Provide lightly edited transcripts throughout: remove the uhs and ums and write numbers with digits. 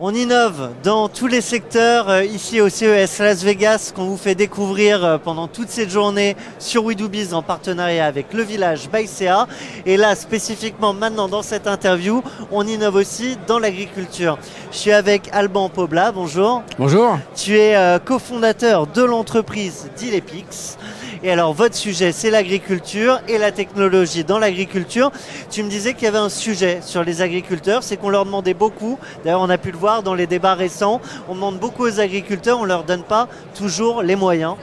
On innove dans tous les secteurs ici au CES Las Vegas qu'on vous fait découvrir pendant toute cette journée sur We Do Biz en partenariat avec Le Village by CA. Et là spécifiquement maintenant dans cette interview, on innove aussi dans l'agriculture. Je suis avec Alban Pobla, bonjour. Bonjour. Tu es cofondateur de l'entreprise Dilepix. Et alors votre sujet c'est l'agriculture et la technologie dans l'agriculture. Tu me disais qu'il y avait un sujet sur les agriculteurs, c'est qu'on leur demandait beaucoup, d'ailleurs on a pu le voir dans les débats récents, on demande beaucoup aux agriculteurs, on ne leur donne pas toujours les moyens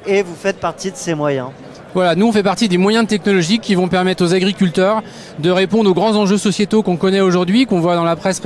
et vous faites partie de ces moyens. Voilà, nous on fait partie des moyens technologiques qui vont permettre aux agriculteurs de répondre aux grands enjeux sociétaux qu'on connaît aujourd'hui, qu'on voit dans la presse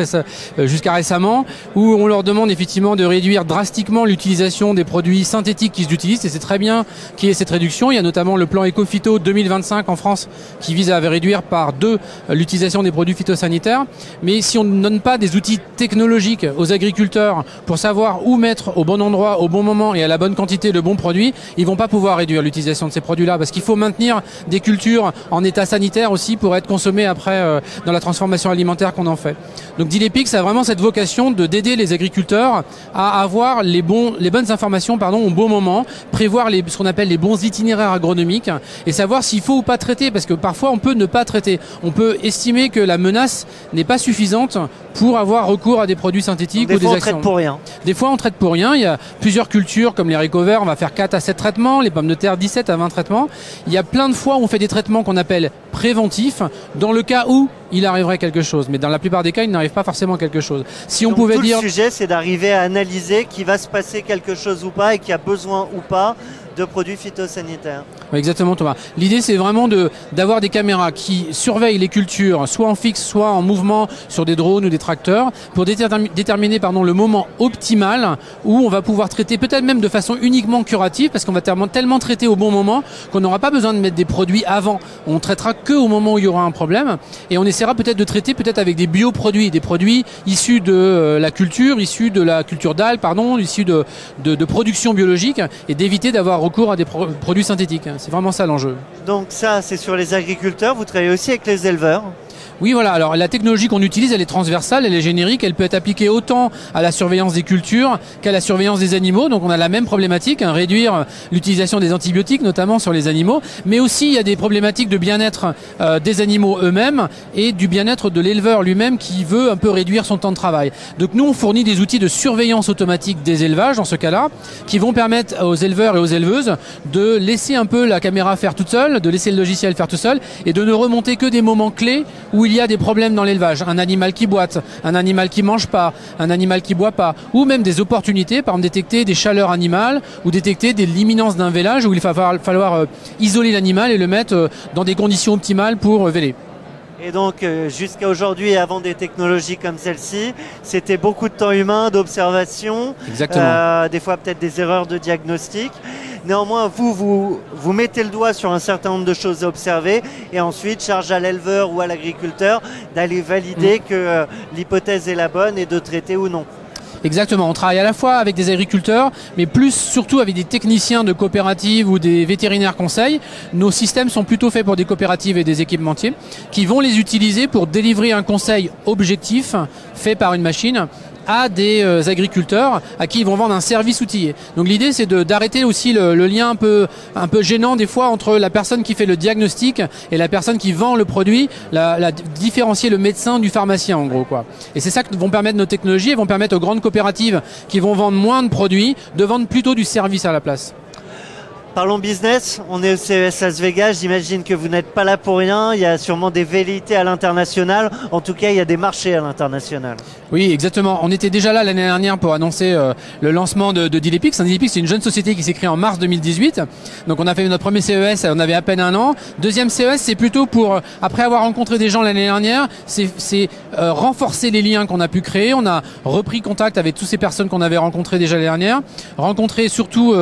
jusqu'à récemment, où on leur demande effectivement de réduire drastiquement l'utilisation des produits synthétiques qu'ils utilisent, et c'est très bien qu'il y ait cette réduction. Il y a notamment le plan Ecophyto 2025 en France qui vise à réduire par 2 l'utilisation des produits phytosanitaires. Mais si on ne donne pas des outils technologiques aux agriculteurs pour savoir où mettre au bon endroit, au bon moment et à la bonne quantité le bon produit, ils vont pas pouvoir réduire l'utilisation de ces produits-là. Parce qu'il faut maintenir des cultures en état sanitaire aussi pour être consommées après dans la transformation alimentaire qu'on en fait. Donc Dilepix a vraiment cette vocation d'aider les agriculteurs à avoir les bonnes informations au bon moment, prévoir ce qu'on appelle les bons itinéraires agronomiques et savoir s'il faut ou pas traiter, parce que parfois on peut ne pas traiter. On peut estimer que la menace n'est pas suffisante pour avoir recours à des produits synthétiques ou des actions. Des fois on traite pour rien. Des fois on traite pour rien. Il y a plusieurs cultures comme les haricots verts, on va faire 4 à 7 traitements, les pommes de terre 17 à 20 traitements. Il y a plein de fois où on fait des traitements qu'on appelle préventifs dans le cas où il arriverait quelque chose. Mais dans la plupart des cas, il n'arrive pas forcément quelque chose. Si on pouvait dire... Le sujet, c'est d'arriver à analyser qu'il va se passer quelque chose ou pas et qu'il y a besoin ou pas de produits phytosanitaires. Oui, exactement Thomas. L'idée c'est vraiment d'avoir des caméras qui surveillent les cultures, soit en fixe, soit en mouvement sur des drones ou des tracteurs, pour déterminer le moment optimal où on va pouvoir traiter peut-être même de façon uniquement curative, parce qu'on va tellement traiter au bon moment qu'on n'aura pas besoin de mettre des produits avant. On traitera que au moment où il y aura un problème, et on essaiera peut-être de traiter avec des bioproduits, des produits issus de la culture, issus de la culture d'algues, issus de production biologique, et d'éviter d'avoir recours à des produits synthétiques. C'est vraiment ça l'enjeu. Donc ça, c'est sur les agriculteurs. Vous travaillez aussi avec les éleveurs. Oui, voilà. Alors la technologie qu'on utilise, elle est transversale, elle est générique, elle peut être appliquée autant à la surveillance des cultures qu'à la surveillance des animaux. Donc on a la même problématique, réduire l'utilisation des antibiotiques, notamment sur les animaux. Mais aussi il y a des problématiques de bien-être des animaux eux-mêmes et du bien-être de l'éleveur lui-même qui veut un peu réduire son temps de travail. Donc nous on fournit des outils de surveillance automatique des élevages dans ce cas-là, qui vont permettre aux éleveurs et aux éleveuses de laisser un peu la caméra faire toute seule, de laisser le logiciel faire tout seul et de ne remonter que des moments clés où il y a des problèmes dans l'élevage, un animal qui boite, un animal qui mange pas, un animal qui boit pas, ou même des opportunités, par exemple détecter des chaleurs animales ou détecter l'imminence d'un vélage où il va falloir isoler l'animal et le mettre dans des conditions optimales pour véler. Et donc jusqu'à aujourd'hui et avant des technologies comme celle-ci, c'était beaucoup de temps humain, d'observation, des fois peut-être des erreurs de diagnostic. Néanmoins, vous mettez le doigt sur un certain nombre de choses à observer et ensuite charge à l'éleveur ou à l'agriculteur d'aller valider que l'hypothèse est la bonne et de traiter ou non. Exactement, on travaille à la fois avec des agriculteurs, mais surtout avec des techniciens de coopératives ou des vétérinaires conseils. Nos systèmes sont plutôt faits pour des coopératives et des équipementiers qui vont les utiliser pour délivrer un conseil objectif fait par une machine à des agriculteurs à qui ils vont vendre un service outillé. Donc l'idée c'est d'arrêter aussi le lien un peu gênant des fois entre la personne qui fait le diagnostic et la personne qui vend le produit, différencier le médecin du pharmacien en gros quoi. Et c'est ça que vont permettre nos technologies, elles vont permettre aux grandes coopératives qui vont vendre moins de produits de vendre plutôt du service à la place. Parlons business, on est au CES Las Vegas, j'imagine que vous n'êtes pas là pour rien, il y a sûrement des velléités à l'international, en tout cas il y a des marchés à l'international. Oui, exactement, on était déjà là l'année dernière pour annoncer le lancement de Dilepix. Dilepix c'est une jeune société qui s'est créée en mars 2018, donc on a fait notre premier CES, on avait à peine un an. Deuxième CES c'est plutôt pour, après avoir rencontré des gens l'année dernière, c'est renforcer les liens qu'on a pu créer. On a repris contact avec toutes ces personnes qu'on avait rencontrées déjà l'année dernière, rencontrer surtout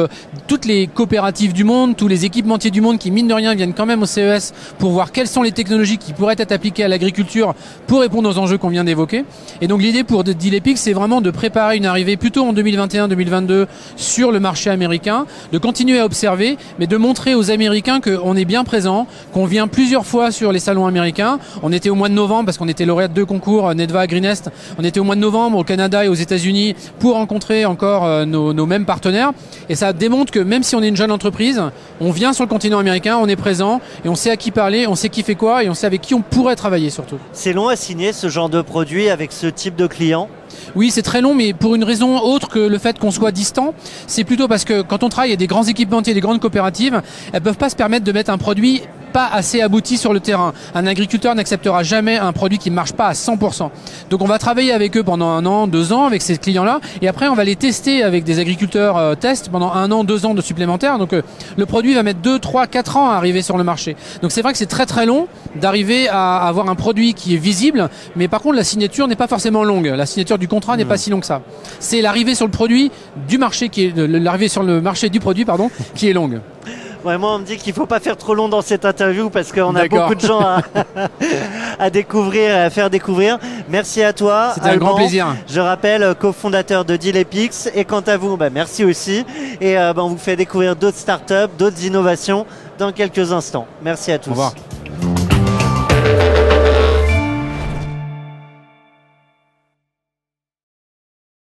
toutes les coopératives exécutifs du monde, tous les équipementiers du monde qui, mine de rien, viennent quand même au CES pour voir quelles sont les technologies qui pourraient être appliquées à l'agriculture pour répondre aux enjeux qu'on vient d'évoquer. Et donc l'idée pour Deal Epic, c'est vraiment de préparer une arrivée plutôt en 2021-2022 sur le marché américain, de continuer à observer, mais de montrer aux Américains qu'on est bien présent, qu'on vient plusieurs fois sur les salons américains. On était au mois de novembre parce qu'on était lauréat de 2 concours, Nedva, Greenest. On était au mois de novembre au Canada et aux États-Unis pour rencontrer encore nos mêmes partenaires. Et ça démontre que même si on est une jeune entreprise, on vient sur le continent américain, on est présent et on sait à qui parler, on sait qui fait quoi et on sait avec qui on pourrait travailler surtout. C'est long à signer ce genre de produit avec ce type de client? Oui, c'est très long, mais pour une raison autre que le fait qu'on soit distant. C'est plutôt parce que quand on travaille avec des grands équipementiers, des grandes coopératives, elles ne peuvent pas se permettre de mettre un produit pas assez abouti sur le terrain. Un agriculteur n'acceptera jamais un produit qui ne marche pas à 100%. Donc on va travailler avec eux pendant 1 an, 2 ans avec ces clients-là, et après on va les tester avec des agriculteurs tests pendant 1 an, 2 ans de supplémentaires. Donc le produit va mettre 2, 3, 4 ans à arriver sur le marché. Donc c'est vrai que c'est très très long d'arriver à avoir un produit qui est visible, mais par contre la signature n'est pas forcément longue. La signature du contrat n'est pas si longue que ça. C'est l'arrivée sur le produit du marché l'arrivée sur le marché du produit qui est longue. Ouais, moi on me dit qu'il ne faut pas faire trop long dans cette interview parce qu'on a beaucoup de gens à découvrir, à faire découvrir. Merci à toi. C'était un grand plaisir. Je rappelle, cofondateur de Deal Epic. Et quant à vous, merci aussi. Et on vous fait découvrir d'autres startups, d'autres innovations dans quelques instants. Merci à tous. Au revoir.